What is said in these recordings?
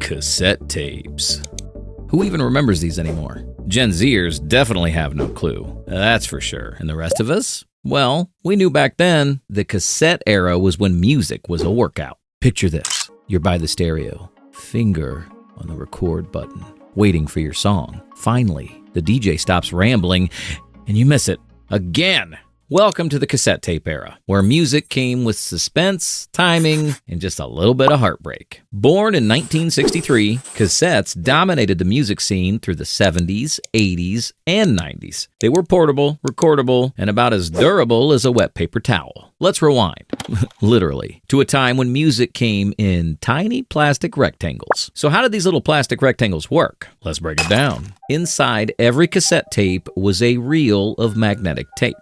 Cassette tapes. Who even remembers these anymore? Gen Zers definitely have no clue. That's for sure. And the rest of us? Well, we knew back then the cassette era was when music was a workout. Picture this. You're by the stereo, finger on the record button, waiting for your song. Finally, the DJ stops rambling and you miss it again. Welcome to the cassette tape era, where music came with suspense, timing, and just a little bit of heartbreak. Born in 1963, cassettes dominated the music scene through the 70s, 80s, and 90s. They were portable, recordable, and about as durable as a wet paper towel. Let's rewind, literally, to a time when music came in tiny plastic rectangles. So how did these little plastic rectangles work? Let's break it down. Inside every cassette tape was a reel of magnetic tape.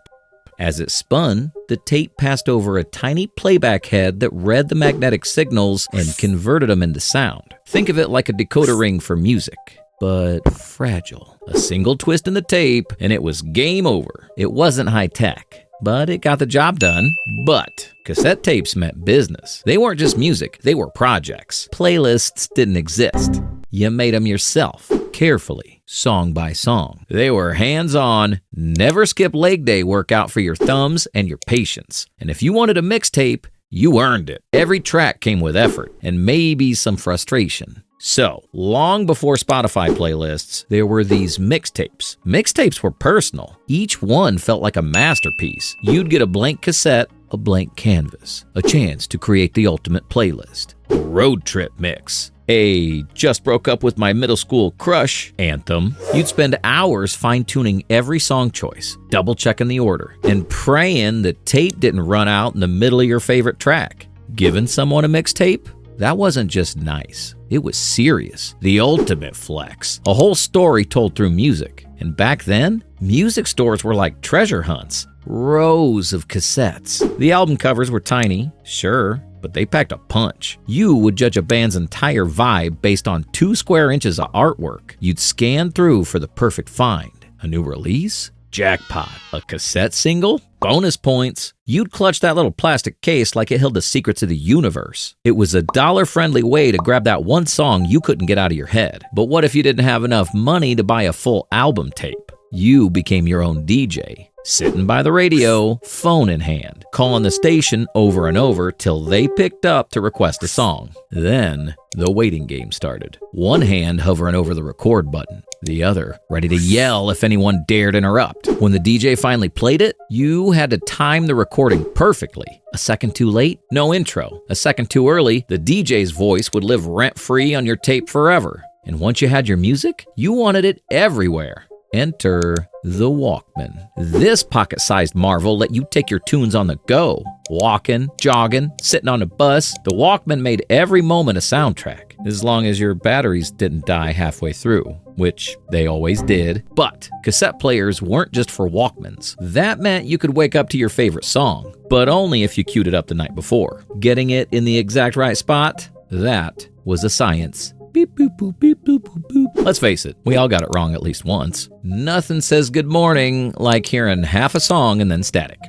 As it spun, the tape passed over a tiny playback head that read the magnetic signals and converted them into sound. Think of it like a decoder ring for music, but fragile. A single twist in the tape and it was game over. It wasn't high tech, but it got the job done. But cassette tapes meant business. They weren't just music, they were projects. Playlists didn't exist. You made them yourself, carefully, song by song. They were hands-on, never skip leg day workout for your thumbs and your patience. And if you wanted a mixtape, you earned it. Every track came with effort and maybe some frustration. So, long before Spotify playlists, there were these mixtapes. Mixtapes were personal. Each one felt like a masterpiece. You'd get a blank cassette, a blank canvas, a chance to create the ultimate playlist. A road trip mix. A just broke up with my middle school crush anthem. You'd spend hours fine-tuning every song choice, double-checking the order, and praying the tape didn't run out in the middle of your favorite track. Giving someone a mixtape? That wasn't just nice. It was serious. The ultimate flex. A whole story told through music. And back then, music stores were like treasure hunts. Rows of cassettes. The album covers were tiny, sure, but they packed a punch. You would judge a band's entire vibe based on 2 square inches of artwork. You'd scan through for the perfect find. A new release? Jackpot. A cassette single? Bonus points. You'd clutch that little plastic case like it held the secrets of the universe. It was a dollar-friendly way to grab that one song you couldn't get out of your head. But what if you didn't have enough money to buy a full album tape? You became your own DJ. Sitting by the radio, phone in hand, calling the station over and over till they picked up to request a song. Then, the waiting game started. One hand hovering over the record button, the other ready to yell if anyone dared interrupt. When the DJ finally played it, you had to time the recording perfectly. A second too late, no intro. A second too early, the DJ's voice would live rent-free on your tape forever. And once you had your music, you wanted it everywhere. Enter the Walkman. This pocket-sized marvel let you take your tunes on the go. Walking, jogging, sitting on a bus, the Walkman made every moment a soundtrack, as long as your batteries didn't die halfway through, which they always did. But cassette players weren't just for Walkmans. That meant you could wake up to your favorite song, but only if you queued it up the night before. Getting it in the exact right spot, that was a science. Beep, boop, boop, beep, boop, boop, boop. Let's face it, we all got it wrong at least once. Nothing says good morning like hearing half a song and then static.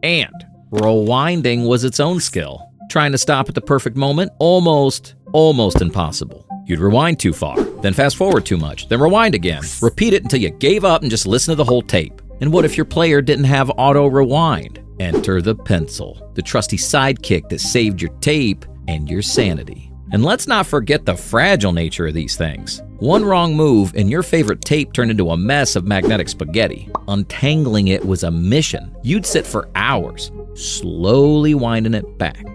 And rewinding was its own skill. Trying to stop at the perfect moment, almost impossible. You'd rewind too far, then fast forward too much, then rewind again. Repeat it until you gave up and just listen to the whole tape. And what if your player didn't have auto rewind? Enter the pencil, the trusty sidekick that saved your tape and your sanity. And let's not forget the fragile nature of these things. One wrong move and your favorite tape turned into a mess of magnetic spaghetti. Untangling it was a mission. You'd sit for hours, slowly winding it back,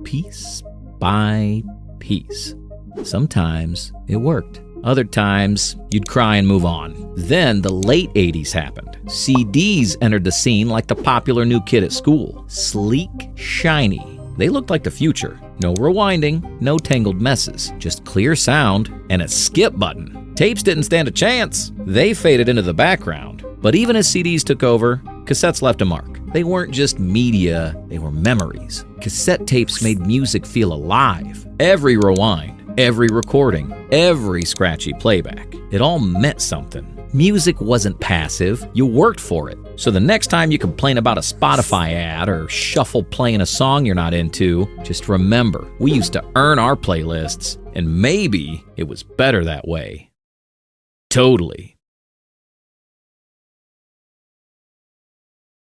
piece by piece. Sometimes it worked. Other times, you'd cry and move on. Then the late 80s happened. CDs entered the scene like the popular new kid at school. Sleek, shiny. They looked like the future. No rewinding, no tangled messes, just clear sound and a skip button. Tapes didn't stand a chance. They faded into the background. But even as CDs took over, cassettes left a mark. They weren't just media, they were memories. Cassette tapes made music feel alive. Every rewind, every recording, every scratchy playback. It all meant something. Music wasn't passive, you worked for it. So the next time you complain about a Spotify ad or shuffle playing a song you're not into, just remember, we used to earn our playlists, and maybe it was better that way. Totally.